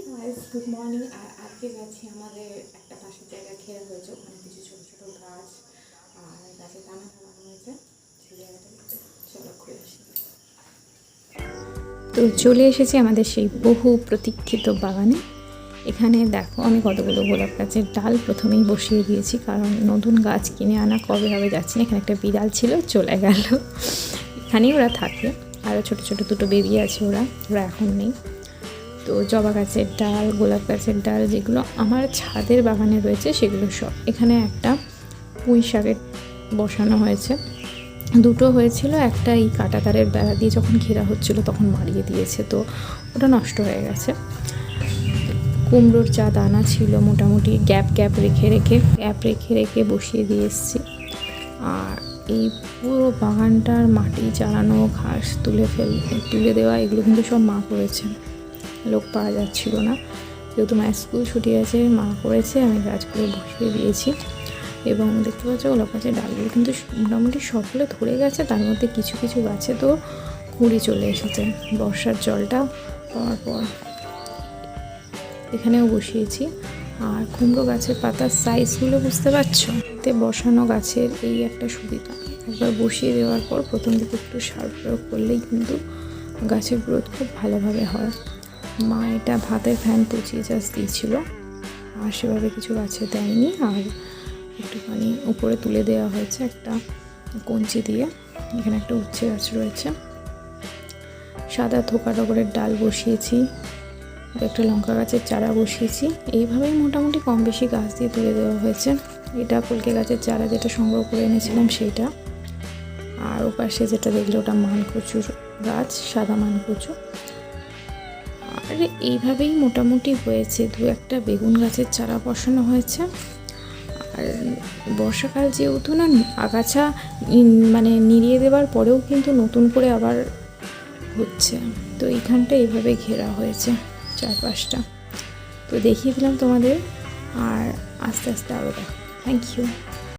Good morning. আর আজকে যাচ্ছি আমাদের একটা পাশের জায়গা ঘেরা হয়েছে, ওখানে কিছু ছোটো ছোটো গাছ আর গাছের দানা লাগানো হয়েছে, সেই জায়গাটা চলো ঘুরে আসি। তো চলে এসেছি আমাদের সেই বহু প্রতীক্ষিত বাগানে। এখানে দেখো আমি কতগুলো গোলাপ গাছের ডাল প্রথমেই বসিয়ে দিয়েছি, কারণ নতুন গাছ কিনে আনা কবে হবে যাচ্ছি না। এখানে একটা বিড়াল ছিল, চলে গেল, এখানেই ওরা থাকে। আরও ছোটো ছোটো দুটো বেবি আছে, ওরা এখন নেই। তো জবা গাছের ডাল, গোলাপ গাছের ডাল যেগুলো আমার ছাদের বাগানে রয়েছে সেগুলো সব। এখানে একটা পুঁই শাকের বসানো হয়েছে, দুটো হয়েছিল, একটা এই কাঁটা তারের বেড়া দিয়ে যখন ঘেরা হচ্ছিল তখন মারিয়ে দিয়েছে, তো ওটা নষ্ট হয়ে গেছে। কুমড়োর যা দানা ছিল মোটামুটি গ্যাপ রেখে রেখে বসিয়ে দিয়ে এসেছি। আর এই পুরো বাগানটার মাটি চালানো, ঘাস তুলে দেওয়া, এগুলো কিন্তু সব মা করেছে, লোক পাওয়া যাচ্ছিল না। যেহেতু মায়ের স্কুল ছুটি আছে, মা করেছে, আমি গাছগুলো বসিয়ে দিয়েছি। এবং দেখতে পাচ্ছ গোলাপ গাছের ডালগুলো কিন্তু মোটামুটি সবগুলো ধরে গেছে, তার মধ্যে কিছু কিছু গাছে তো কুঁড়ি চলে এসেছে বর্ষার জলটা পাওয়ার পর। এখানেও বসিয়েছি। আর কুমড়ো গাছের পাতার সাইজগুলো বুঝতে পারছো, এতে বসানো গাছের এই একটা সুবিধা, একবার বসিয়ে দেওয়ার পর প্রথম দিকে একটু সার প্রয়োগ করলেই কিন্তু গাছের গ্রোথ খুব ভালোভাবে হয়। মা এটা ভাতের ফ্যান পচিয়ে জাস্ট দিয়েছিল, আর সেভাবে কিছু গাছে দেয়নি। আর একটুখানি উপরে তুলে দেওয়া হয়েছে একটা কঞ্চি দিয়ে। এখানে একটা উচ্ছে গাছ রয়েছে, সাদা থোকা টগরের ডাল বসিয়েছি, একটা লঙ্কা গাছের চারা বসিয়েছি। এইভাবেই মোটামুটি কম বেশি গাছ দিয়ে তুলে দেওয়া হয়েছে। এটা কলকে গাছের চারা যেটা সংগ্রহ করে এনেছিলাম সেইটা। আর ওপাশে যেটা দেখলে ওটা মানকচুর গাছ, সাদা মানকচু। আর এইভাবেই মোটামুটি হয়েছে। দু একটা বেগুন গাছের চারা বসানো হয়েছে। আর বর্ষাকাল যেহেতু না, আগাছা মানে নিড়িয়ে দেওয়ার পরেও কিন্তু নতুন করে আবার হচ্ছে, তো এইখানটা এইভাবে ঘেরা হয়েছে চারপাশটা। তো দেখিয়ে দিলাম তোমাদের, আর আস্তে আস্তে আরও দেখো। Thank you.